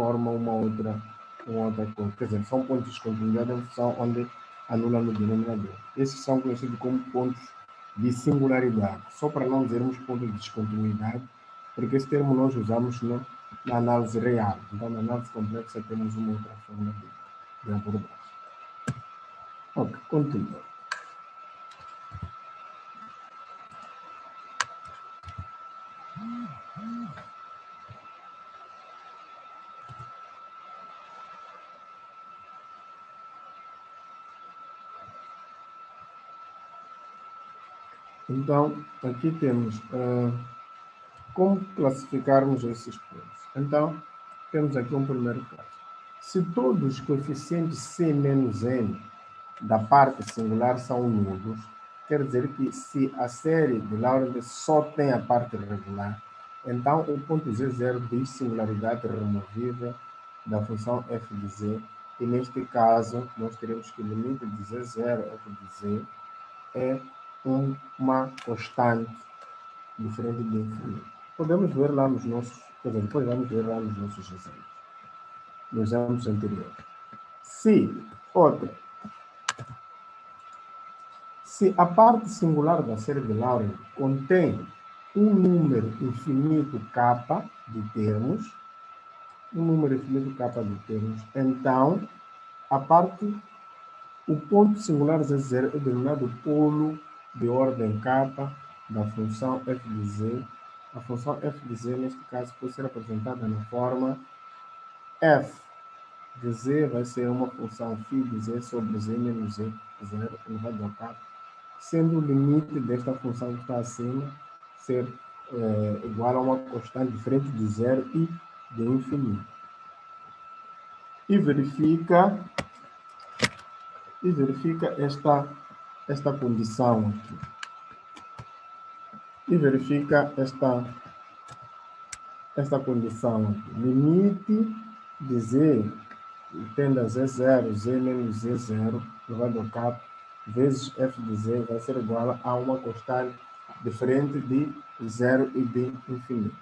forma uma outra coisa. Quer dizer, são pontos de descontinuidade em função onde anula no denominador. Esses são conhecidos como pontos de singularidade, só para não dizermos pontos de descontinuidade, porque esse termo nós usamos na análise real. Então, na análise complexa temos uma outra forma de abordagem. Ok, continua. Então, aqui temos como classificarmos esses pontos. Então, temos aqui um primeiro caso. Se todos os coeficientes C menos N da parte singular são nulos, quer dizer que se a série de Laurent só tem a parte regular, então o ponto Z0 diz singularidade removível da função f de z, e neste caso nós teremos que o limite de Z0 f de z é uma constante diferente de infinito. Podemos ver lá nos nossos, depois vamos ver lá nos nossos exemplos, nos exemplos anteriores. Se a parte singular da série de Laurent contém um número infinito k de termos, então o ponto singular Z0 é denominado polo de ordem k da função f de z. A função f de z, neste caso, pode ser apresentada na forma f de z vai ser uma função φ de z sobre z menos z0 elevado a k, sendo o limite desta função que está acima ser igual a uma constante diferente de zero e de infinito. E verifica esta condição aqui. Esta condição aqui. Limite de z tende a z0, z menos z0 elevado a k vezes f de z vai ser igual a uma constante diferente de zero e de infinito.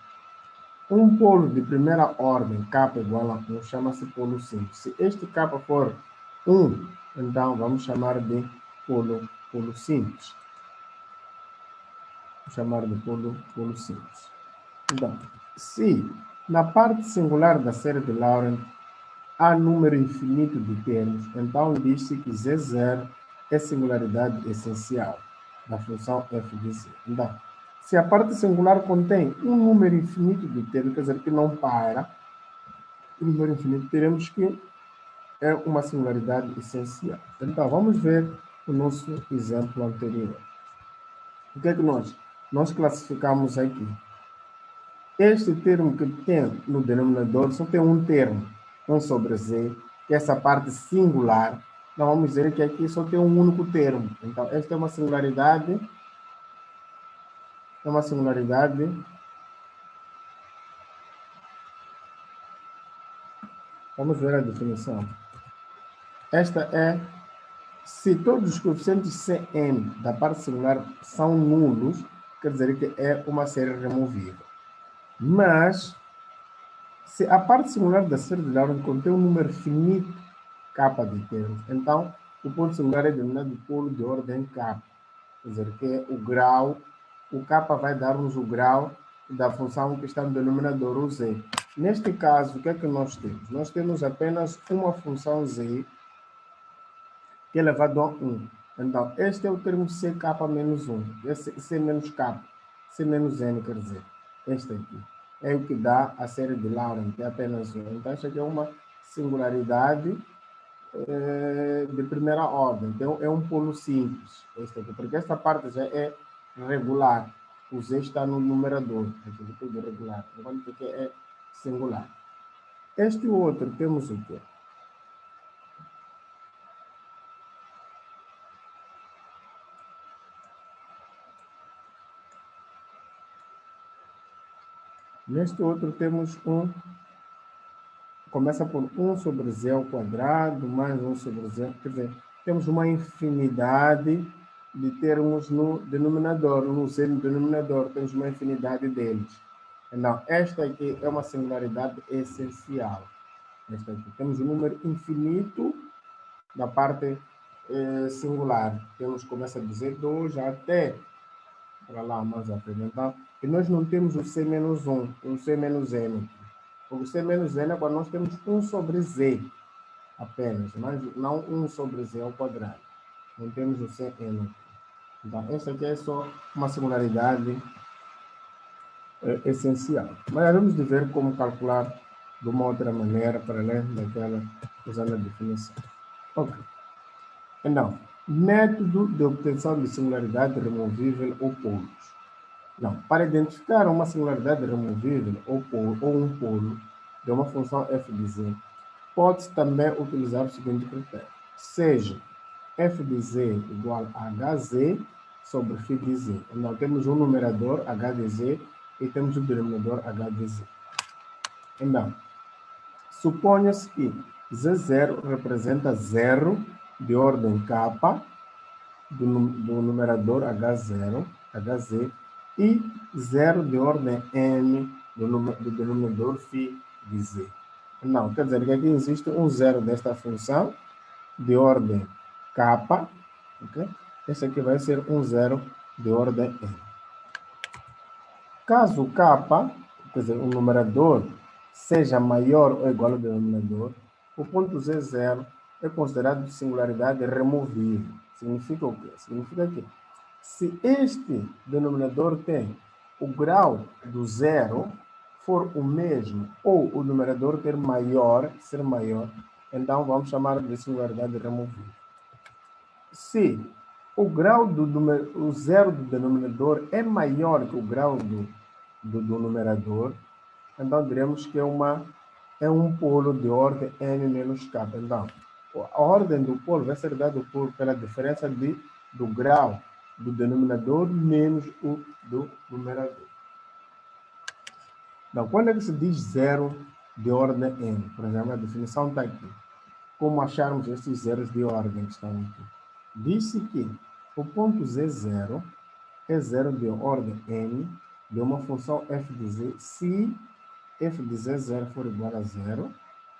Um polo de primeira ordem, k igual a 1, chama-se polo simples. Se este k for 1, então vamos chamar de polo simples. Vamos chamar de polo simples. Então, se na parte singular da série de Laurent há número infinito de termos, então diz-se que Z0 é singularidade essencial da função f de z. Então, se a parte singular contém um número infinito de termos, quer dizer que não para, o número infinito, teremos que é uma singularidade essencial. Então, vamos ver o nosso exemplo anterior. O que é que nós classificamos aqui? Este termo que tem no denominador só tem um termo, 1 sobre z, que é essa parte singular. Então, vamos dizer que aqui só tem um único termo. Então, esta é uma singularidade. Vamos ver a definição. Esta é, se todos os coeficientes Cn da parte singular são nulos, quer dizer que é uma série removível. Mas, se a parte singular da série de Laurent contém um número finito k de termos, então o ponto singular é denominado polo de ordem k. Quer dizer que é o grau, o k vai dar-nos o grau da função que está no denominador, o z. Neste caso, o que é que nós temos? Nós temos apenas uma função z que é elevado a 1. Então, este é o termo ck menos 1. Esse c menos k, c menos n, quer dizer, este aqui. É o que dá a série de Laurent, que é apenas 1. Então, esta aqui é uma singularidade de primeira ordem. Então, é um polo simples, este aqui, porque esta parte já é regular. O z está no numerador, aqui é tudo regular, enquanto que é singular. Este outro, temos o quê? Neste outro temos começa por 1 sobre z ao quadrado, mais 1 sobre z, quer dizer, temos uma infinidade de termos no denominador, no z no denominador, temos uma infinidade deles. Então, esta aqui é uma singularidade essencial. Esta aqui. Temos um número infinito da parte singular. Temos, começa a dizer 2 até para lá mais à frente. Então, e nós não temos o C menos 1, o C menos N. O C menos N é quando nós temos 1 sobre Z apenas, mas não 1 sobre Z ao quadrado. Não temos o Cn. Então, esta aqui é só uma singularidade essencial. Mas havemos de ver como calcular de uma outra maneira, para além daquela usando a definição. Ok. Então, método de obtenção de singularidade removível ou polos. Não, para identificar uma singularidade removível ou um polo de uma função f de z, pode-se também utilizar o seguinte critério. Seja f de z igual a hz sobre φ de z. Então, temos um numerador h de z e temos o denominador h de z. Então, suponha-se que z0 representa 0 de ordem k do numerador h0, hz, e 0 de ordem n do denominador φ de z. Não, quer dizer que aqui existe um zero desta função de ordem k, ok? Esse aqui vai ser um zero de ordem n. Caso k, quer dizer, o numerador, seja maior ou igual ao denominador, o ponto z0 é considerado singularidade removível. Significa o quê? Significa que se este denominador tem o grau do zero for o mesmo ou o numerador ser maior, então vamos chamar de singularidade removível. Se o grau o zero do denominador é maior que o grau do numerador, então diremos que é um polo de ordem n menos k. Então, a ordem do polo vai ser dada pela diferença do grau do denominador menos o do numerador. Então, quando é que se diz zero de ordem n? Por exemplo, a definição está aqui. Como acharmos esses zeros de ordem que estão aqui? Diz-se que o ponto z0 é zero de ordem n de uma função f de z se f de z0 for igual a zero,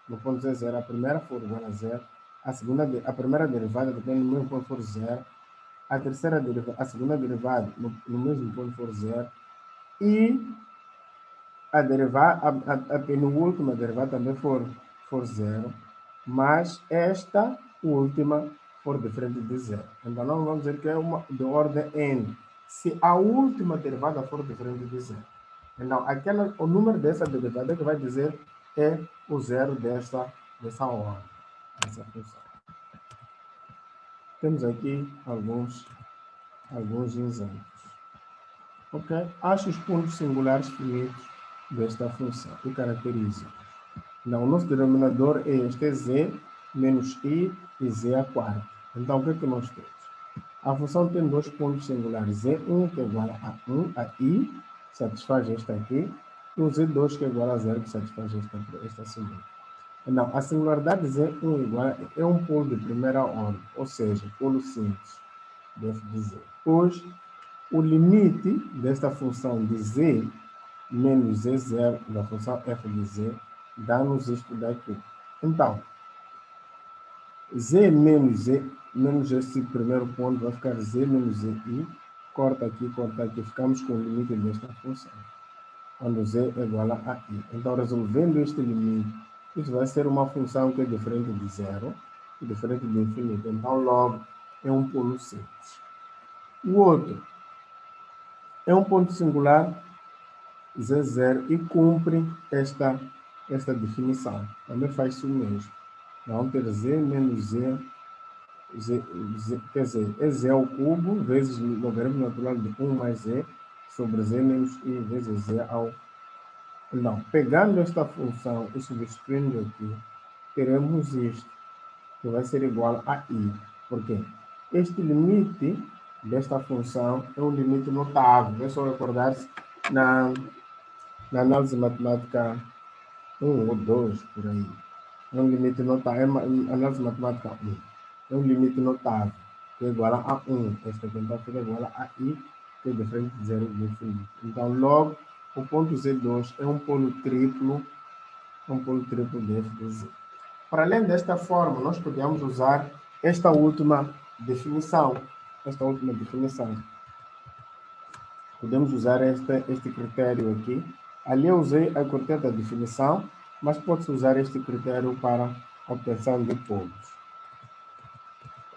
no ponto z0 a primeira for igual a zero, a primeira derivada depende do mesmo ponto for zero, a segunda derivada no mesmo ponto for zero, e a penúltima derivada também for zero, mas esta última for diferente de zero. Então, nós vamos dizer que é uma de ordem n, se a última derivada for diferente de zero. Então, o número dessa derivada que vai dizer é o zero dessa ordem, dessa função. Temos aqui alguns exemplos. Ok? Ache os pontos singulares finitos desta função e caracterize. Então, o nosso denominador é este, é z menos i e z a quarto. Então, o que é que nós temos? A função tem dois pontos singulares, z1 que é igual a 1, a i, satisfaz esta aqui, e o z2 que é igual a 0, que satisfaz esta segunda. Então, a singularidade z1 igual é um polo de primeira ordem, ou seja, polo simples de f de z. Pois, o limite desta função de z menos z0 da função f de z dá-nos isto daqui. Então, z menos esse primeiro ponto vai ficar z menos zi, corta aqui, ficamos com o limite desta função, quando z é igual a i. Então, resolvendo este limite, isso vai ser uma função que é diferente de zero e diferente de infinito. Então, logo, é um polo simples. O outro é um ponto singular z0 e cumpre esta definição. Também faz o mesmo. Vamos ter z menos z, quer dizer, é z ao cubo vezes o logaritmo natural de 1 mais z sobre z menos i vezes z ao... Não, pegando esta função e substituindo aqui, teremos isto, que vai ser igual a i. Por quê? Este limite desta função é um limite notável. É só recordar-se na análise matemática 1 ou 2, por aí. É um limite notável. Análise matemática 1. É um limite notável, que é igual a 1. Esta aqui então fica igual a i, que é diferente de 0 de infinito. Então, logo, o ponto Z2 é um polo triplo de f de z. Para além desta forma, nós podemos usar esta última definição. Podemos usar este critério aqui. Ali eu usei a critério da definição, mas pode-se usar este critério para obtenção de pontos.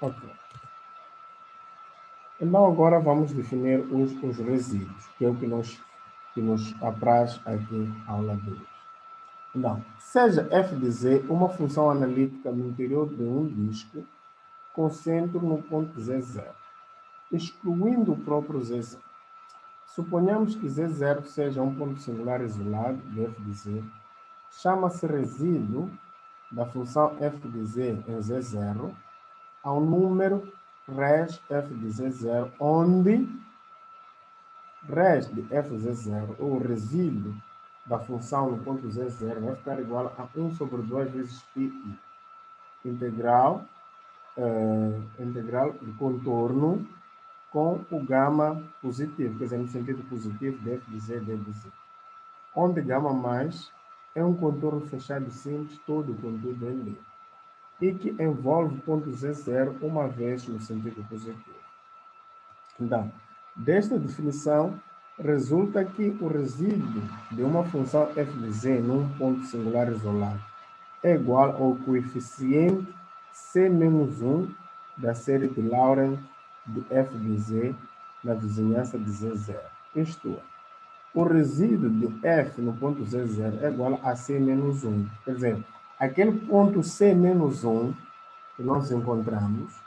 Ok. Então agora vamos definir os resíduos, que é o que nos apraz aqui a aula de hoje. Então, seja f de z uma função analítica no interior de um disco com centro no ponto Z0, excluindo o próprio Z0. Suponhamos que Z0 seja um ponto singular isolado de f de z, chama-se resíduo da função f de z em Z0 ao número res f de Z0, onde res de f de Z0, ou resíduo da função no ponto Z0, vai ficar igual a 1 sobre 2 vezes πi, integral de contorno com o gama positivo, quer dizer, no sentido positivo de f de z, d de z, onde gama mais é um contorno fechado simples, todo contido em D, e que envolve o ponto Z0 uma vez no sentido positivo. Então, desta definição, resulta que o resíduo de uma função f de z num ponto singular isolado é igual ao coeficiente c menos 1 da série de Laurent de f de z na vizinhança de Z0. Isto é, o resíduo de f no ponto Z0 é igual a c menos 1. Quer dizer, aquele ponto c menos 1 que nós encontramos,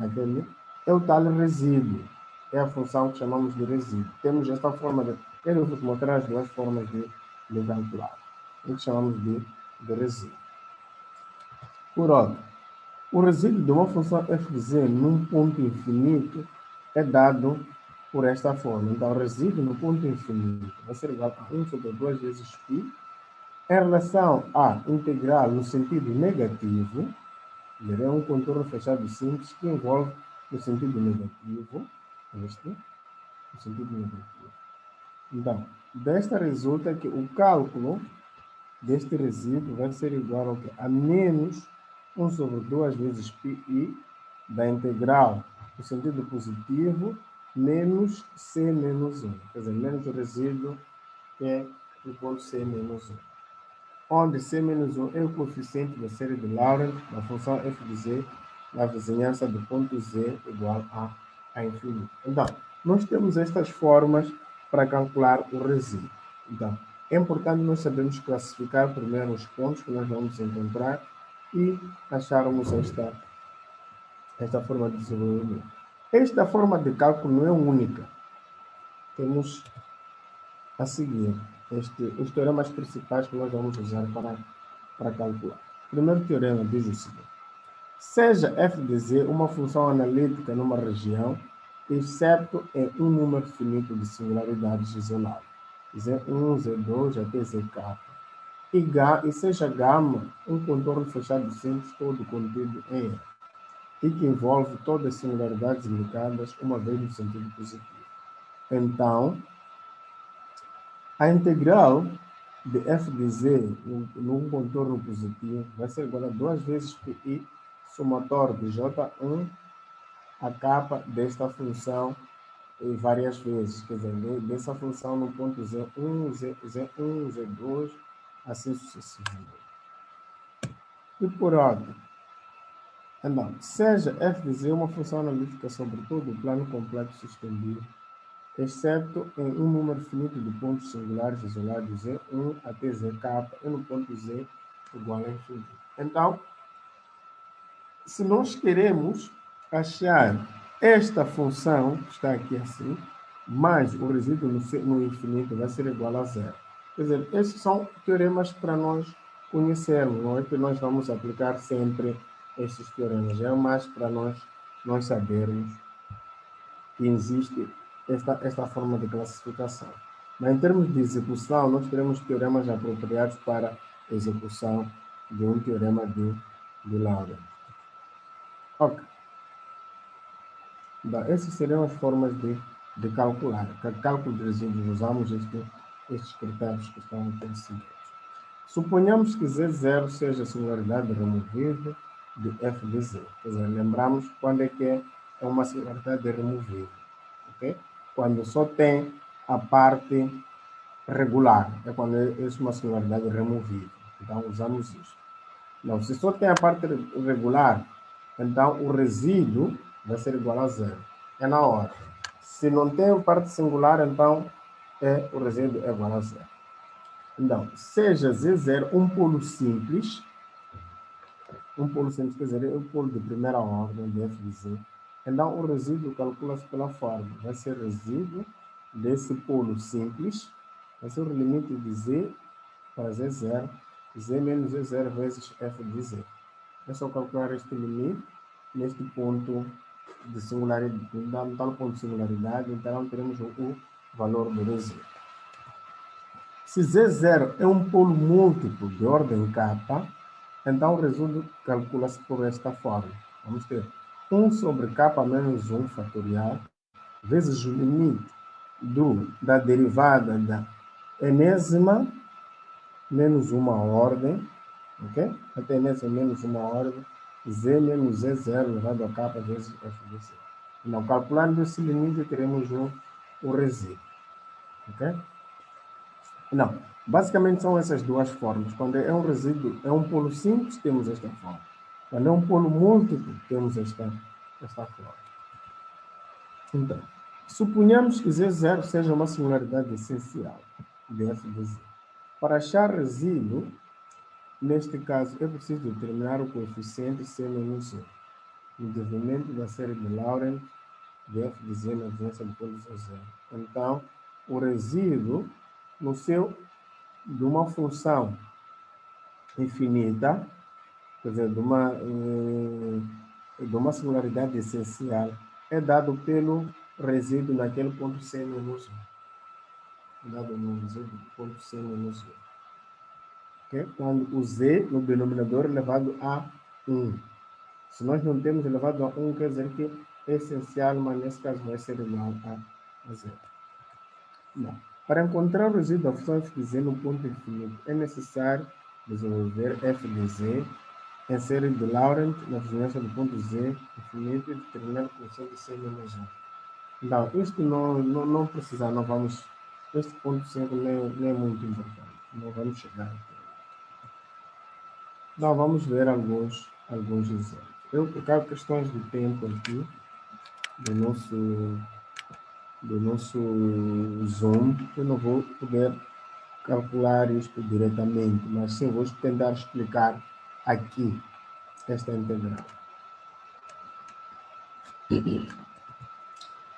aquele é o tal resíduo. É a função que chamamos de resíduo. Temos esta forma de... Eu vou mostrar as duas formas de calcular. O que chamamos de resíduo. Por outra, o resíduo de uma função f de z num ponto infinito é dado por esta forma. Então, o resíduo no ponto infinito vai ser igual a 1 sobre 2 vezes π em relação à integral no sentido negativo. É um contorno fechado simples que envolve no sentido negativo. No sentido negativo. Então, desta resulta que o cálculo deste resíduo vai ser igual ao que? A menos 1 sobre 2 vezes πi da integral no sentido positivo menos c menos 1. Quer dizer, menos o resíduo que é o ponto c menos 1. Onde c menos 1 é o coeficiente da série de Laurent da função f de z na vizinhança do ponto z igual a infinito. Então, nós temos estas formas para calcular o resíduo. Então, é importante nós sabermos classificar primeiro os pontos que nós vamos encontrar e acharmos esta forma de desenvolvimento. Esta forma de cálculo não é única. Temos a seguir os teoremas principais que nós vamos usar para calcular. O primeiro teorema diz o seguinte: seja f de z uma função analítica numa região, exceto em um número finito de singularidades isoladas, Z1, Z2 até Zk, e seja γ um contorno fechado simples todo contido em E, e que envolve todas as singularidades indicadas uma vez no sentido positivo. Então, a integral de f de z num contorno positivo vai ser igual a 2 vezes πi somatório de J1 a capa desta função várias vezes, quer dizer, dessa função no ponto Z1, Z1, Z2, assim sucessivamente. E por ordem, então, seja f de z uma função analítica sobre todo o plano complexo estendido, exceto em um número finito de pontos singulares isolados Z1 até Zk e no ponto Z igual a infinito. Então, se nós queremos achar esta função, que está aqui assim, mais o resíduo no infinito vai ser igual a zero. Quer dizer, esses são teoremas para nós conhecermos, não é que nós vamos aplicar sempre estes teoremas, é mais para nós sabermos que existe esta forma de classificação. Mas em termos de execução, nós teremos teoremas apropriados para a execução de um teorema de Laurent. Ok. Então, essas seriam as formas de calcular. Para cálculo de resíduos, usamos estes critérios que estão aqui seguidos. Suponhamos que Z0 seja a singularidade removível de f de z. Quer dizer, lembramos quando é que é uma singularidade removível. Okay? Quando só tem a parte regular, é quando é uma singularidade removível. Então, usamos isso. Não, se só tem a parte regular, então o resíduo vai ser igual a zero. É na hora. Se não tem a parte singular, então o resíduo é igual a zero. Então, seja Z0 um polo simples quer dizer, é um polo de primeira ordem de f de z. Então, o resíduo calcula-se pela forma. Vai ser resíduo desse polo simples, vai ser o limite de z para z0, z menos z0 vezes f de z. É só calcular este limite neste ponto de singularidade, no tal ponto de singularidade, então teremos o valor do resíduo. Se Z0 é um polo múltiplo de ordem k, então o resíduo calcula-se por esta forma. Vamos ter 1 sobre k menos 1 fatorial vezes o limite da derivada da enésima menos uma ordem, ok? Até enésima menos uma ordem, z menos z0 elevado a k vezes f de z. Então, calculando esse limite, teremos o resíduo, ok? Não, basicamente são essas duas formas. Quando é um resíduo, é um polo simples, temos esta forma. Quando é um polo múltiplo, temos esta forma. Então, suponhamos que Z0 seja uma singularidade essencial de f de z. Para achar resíduo, neste caso, é preciso determinar o coeficiente C menos 1, no desenvolvimento da série de Laurent de f de z na vizinhança do polo Z0. Então, o resíduo, no seu de uma função infinita, quer dizer, de uma singularidade essencial, é dado pelo resíduo naquele ponto C menos 1. Dado no resíduo do ponto C menos 1. Okay? Quando o Z no denominador é elevado a 1. Se nós não temos elevado a 1, quer dizer que é essencial, mas nesse caso vai ser igual a 0. Não. Para encontrar o resíduo da função f de z no ponto infinito, é necessário desenvolver f de z em série de Laurent na vizinhança do ponto z infinito e determinar o coeficiente C menos 1. Então, isto não precisa, não vamos. Este ponto 5 nem é muito importante. Não vamos chegar aqui. Então, vamos ver alguns exemplos. Eu colocar questões de tempo aqui do nosso Zoom. Eu não vou poder calcular isto diretamente, mas sim vou tentar explicar aqui esta integral.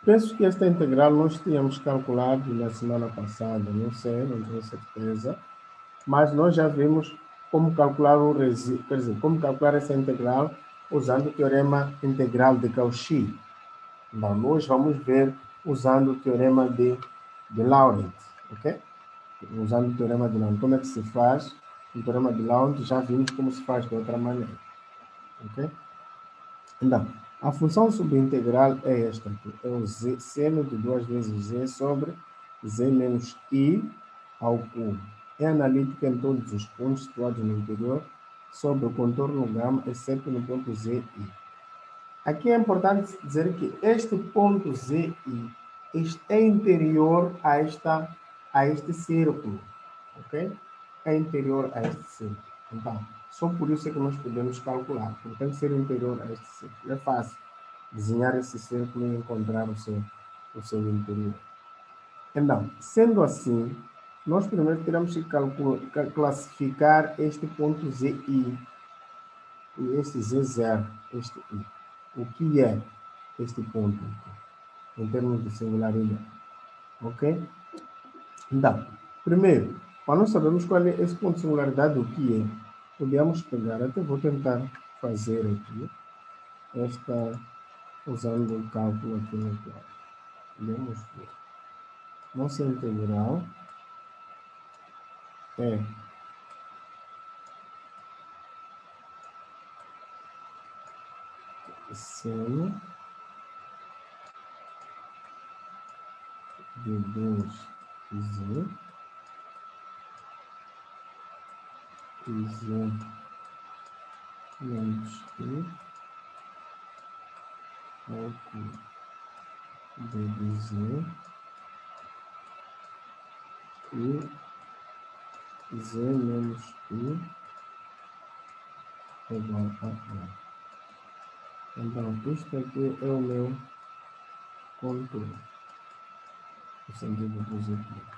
Penso que esta integral nós tínhamos calculado na semana passada, não sei, não tenho certeza, mas nós já vimos como calcular o resíduo, quer dizer, como calcular essa integral usando o teorema integral de Cauchy. Então, nós vamos ver usando o teorema de Laurent, ok? Usando o teorema de Laurent. Como é que se faz? O teorema de Laurent já vimos como se faz de outra maneira, ok? Então, a função subintegral é esta aqui, é o z, seno de 2 vezes z sobre z menos i ao cubo. É analítica em todos os pontos situados no interior sobre o contorno gama, exceto no ponto zi. Aqui é importante dizer que este ponto zi é interior a este círculo, ok? É interior a este círculo. Então, só por isso é que nós podemos calcular, porque tem que ser interior a este círculo. É fácil desenhar esse círculo e encontrar o seu interior. Então, sendo assim, nós primeiro teremos que classificar este ponto ZI e este Z0, este I. O que é este ponto aqui, em termos de singularidade? Ok? Então, primeiro, para nós sabermos qual é esse ponto de singularidade, o que é, podemos pegar, até vou tentar fazer aqui, usando o cálculo aqui no quadro. Podemos ver. Nossa integral é seno de 2z Z menos I ao cubo de Z e Z menos I igual a 1. Então, isto aqui é o meu contorno, no sentido positivo.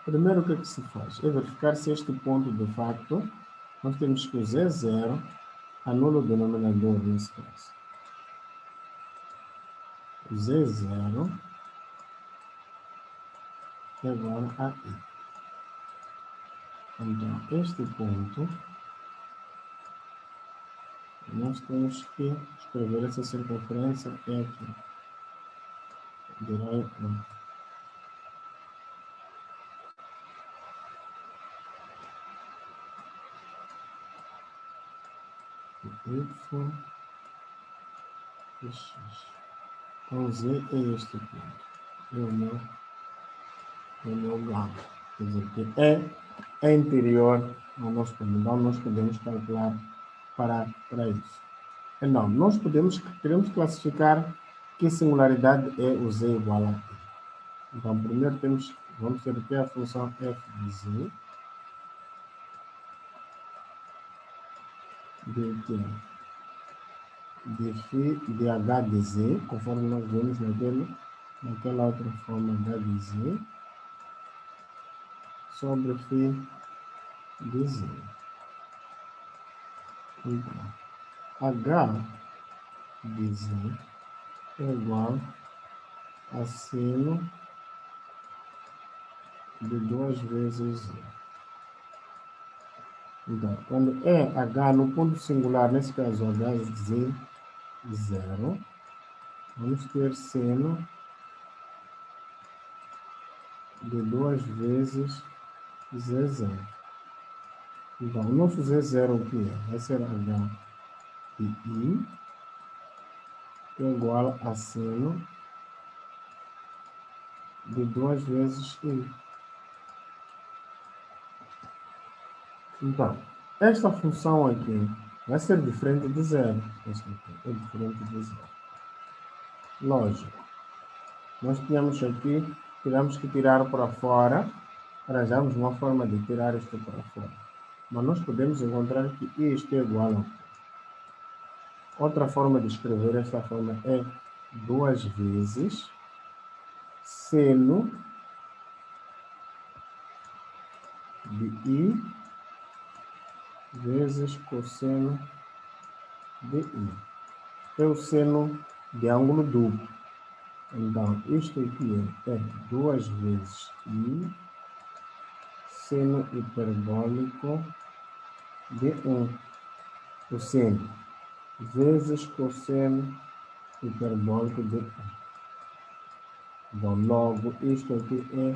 Primeiro, o que é que se faz? É verificar se este ponto, de facto, nós temos que o Z0 anula o denominador nesse caso. O Z0 é igual a I. Então, este ponto, nós temos que escrever essa circunferência aqui. Direi 1. Y e X. Então, Z é este ponto. É o meu gama. Quer dizer, que é interior ao nosso ponto. Então, nós podemos calcular para isso. Então, queremos classificar que singularidade é o Z igual a I. Então, primeiro vamos ter aqui a função f de Z, de h de Z, conforme nós vimos naquela outra forma h de Z, sobre φ de Z. Então, h de Z é igual a seno de 2 vezes Z. Então, quando é h no ponto singular, nesse caso h é Z 0, vamos ter seno de 2 vezes Z0. Então, o nosso Z0 o que é? Vai ser h de I igual a seno de 2 vezes I. Então, esta função aqui vai ser diferente de zero. Esta aqui é diferente de zero. Lógico. Nós tivemos que tirar para fora, arranjamos uma forma de tirar isto para fora. Mas nós podemos encontrar que isto é igual a... Outra forma de escrever esta forma é 2 vezes seno de I vezes cosseno de I. É o seno de ângulo duplo. Então, isto aqui é 2 vezes I seno hiperbólico de 1. O seno vezes cosseno hiperbólico de 1. Então, logo, isto aqui é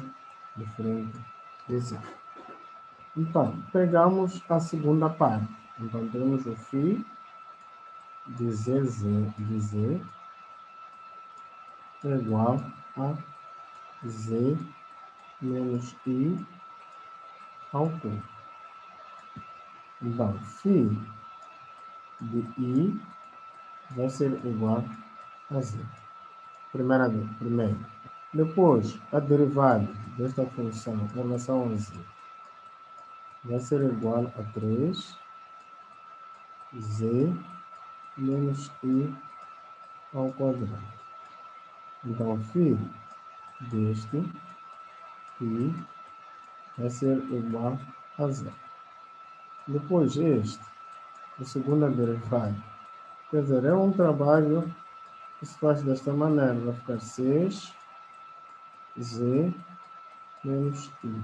diferente de zero. Então, pegamos a segunda parte. Então, temos o φ de Z é igual a Z menos I ao cubo. Então, φ de I vai ser igual a Z. Primeiro. Depois, a derivada desta função em relação a Z vai ser igual a 3 Z menos I ao quadrado. Então, φ deste I vai ser igual a zero. Depois, a segunda derivada. Quer dizer, é um trabalho que se faz desta maneira. Vai ficar 6 Z menos I.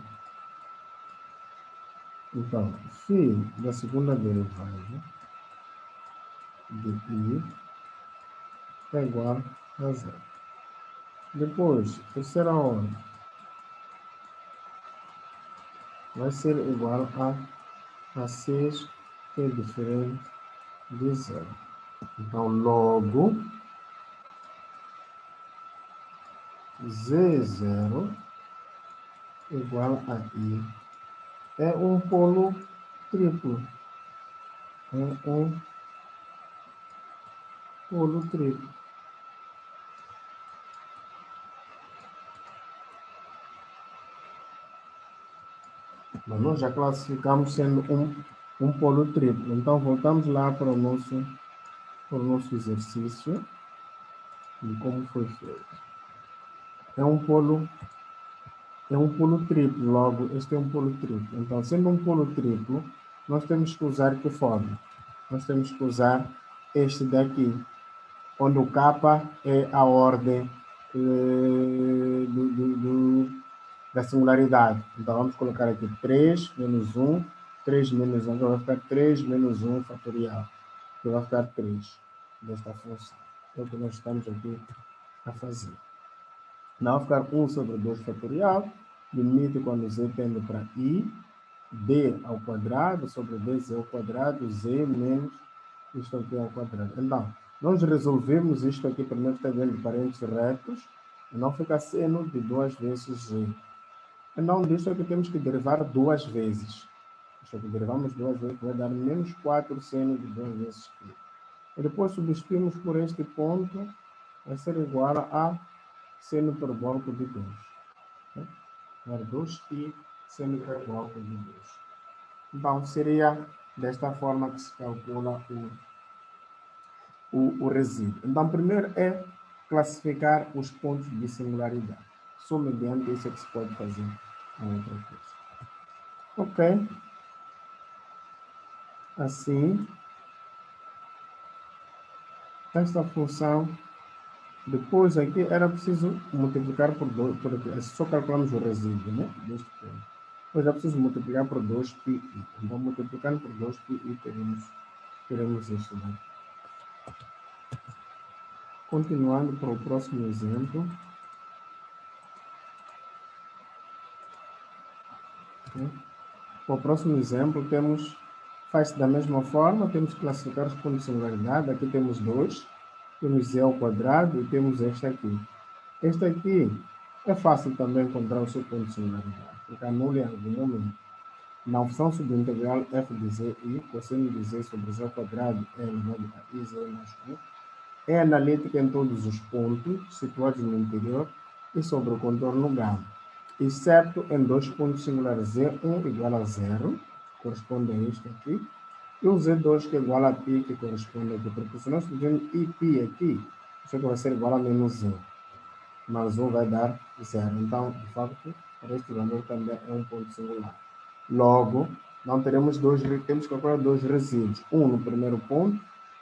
Então, φ da segunda derivada de I é igual a zero. Depois, terceira ordem vai ser igual a 6, que é diferente de zero. Então, logo, Z0 igual a I é um polo triplo. É um polo triplo. Mas nós já classificamos sendo um polo triplo. Então, voltamos lá para o nosso exercício de como foi feito. É um polo triplo, logo, este é um polo triplo. Então, sendo um polo triplo, nós temos que usar que forma? Nós temos que usar este daqui, onde o K é a ordem da singularidade. Então, vamos colocar aqui 3 menos 1, 3 menos 1, então vai ficar 3 menos 1 fatorial, que vai ficar 3 desta função. É o que nós estamos aqui a fazer. Não vai ficar 1 sobre 2 fatorial, limite quando z tende para i, d ao quadrado sobre dz ao quadrado, z menos isto aqui ao quadrado. Então, nós resolvemos isto aqui, primeiro está dentro de parênteses retos, e não fica seno de 2 vezes g. Então, disto aqui temos que derivar 2 vezes. Isto aqui derivamos 2 vezes, vai dar menos 4 seno de 2 vezes π. E depois substituímos por este ponto, vai ser igual a seno hiperbólico de 2. Dar 2π seno hiperbólico de 2. Então, seria desta forma que se calcula o resíduo. Então, primeiro é classificar os pontos de singularidade. Só mediante isso é que se pode fazer a outra coisa. Ok. Assim, esta função, depois aqui era preciso multiplicar por 2, porque só calculamos o resíduo, né? Deste ponto. Depois é preciso multiplicar por 2πi. Então, multiplicando por 2πi, teremos isto daqui. Continuando para o próximo exemplo. Para o próximo exemplo, faz-se da mesma forma, temos que classificar os pontos de singularidade. Aqui temos 2, temos z ao quadrado e temos este aqui. Este aqui é fácil também encontrar o seu ponto de singularidade, porque anula em algum momento. Na opção subintegral f de z i, cosseno de z sobre z ao quadrado é elevado a i z mais 1, é analítica em todos os pontos situados no interior e sobre o contorno gama, exceto em 2 pontos singulares z1 igual a 0, corresponde a este aqui, e o z2 que é igual a π, que corresponde aqui, porque se nós fizermos π aqui, isso aqui vai ser igual a menos 1, mas 1 vai dar 0. Então, de facto, este valor também é um ponto singular. Logo, não temos que calcular 2 resíduos, um no primeiro ponto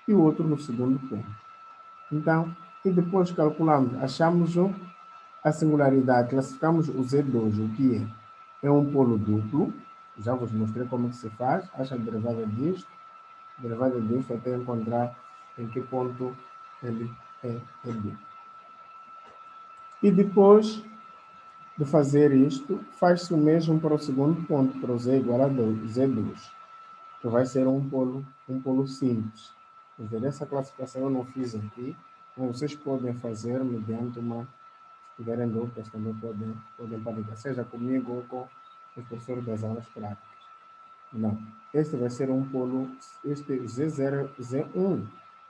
e o outro no segundo ponto. Então, e depois calculamos, achamos a singularidade, classificamos o Z2, o que é? É um polo duplo, já vos mostrei como que se faz, acha a derivada disto até encontrar em que ponto ele é duplo. E depois de fazer isto, faz-se o mesmo para o segundo ponto, para o Z igual a Z2, que vai ser um polo simples. Quer dizer, essa classificação eu não fiz aqui, mas vocês podem fazer mediante se tiverem dúvidas também podem partilhar, seja comigo ou com os professores das aulas práticas. Não, este vai ser um polo, este Z0, Z1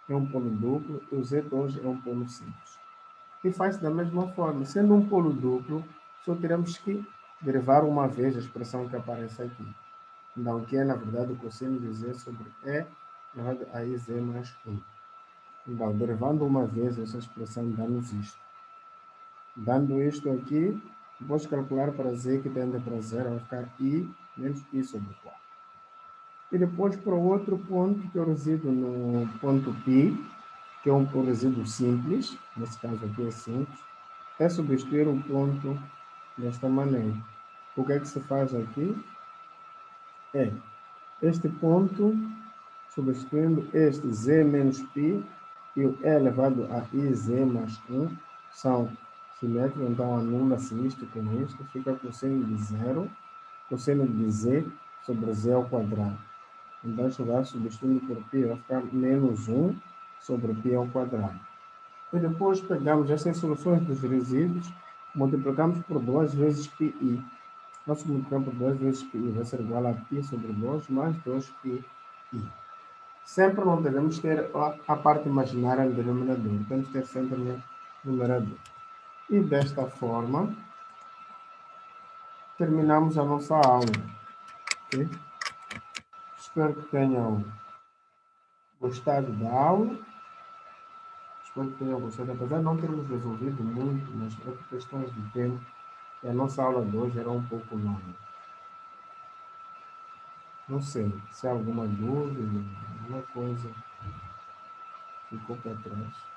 é um polo duplo e o Z2 é um polo simples. E faz da mesma forma, sendo um polo duplo, só teremos que derivar uma vez a expressão que aparece aqui. Então, que é, na verdade, o cosseno de z sobre e elevado a iz mais 1. Então, derivando uma vez essa expressão, dá-nos isto. Dando isto aqui, depois calcular para z que tende para 0, vai ficar i menos i sobre 4. E depois para o outro ponto, que é o resíduo no ponto π, que é um resíduo simples, nesse caso aqui é simples, é substituir o ponto desta maneira. O que é que se faz aqui? É este ponto, substituindo este z menos π e o e elevado a iz mais 1, são simétricos, então anula-se isto com isto, fica cosseno de 0, cosseno de z sobre z ao quadrado. Então, isso vai substituindo por π, vai ficar menos 1 sobre π ao quadrado. E depois pegamos essas soluções dos resíduos, multiplicamos por 2 vezes πi. Nosso multicampo 2 vezes πi vai ser igual a π sobre 2 mais 2πi. Sempre não devemos ter a parte imaginária no denominador, temos que ter sempre no numerador. E desta forma, terminamos a nossa aula. Okay? Espero que tenham gostado da aula. Espero que tenham gostado, apesar de não termos resolvido muito, mas por questões de tempo, e a nossa aula de hoje era um pouco longa. Não sei se há alguma dúvida, alguma coisa ficou para trás.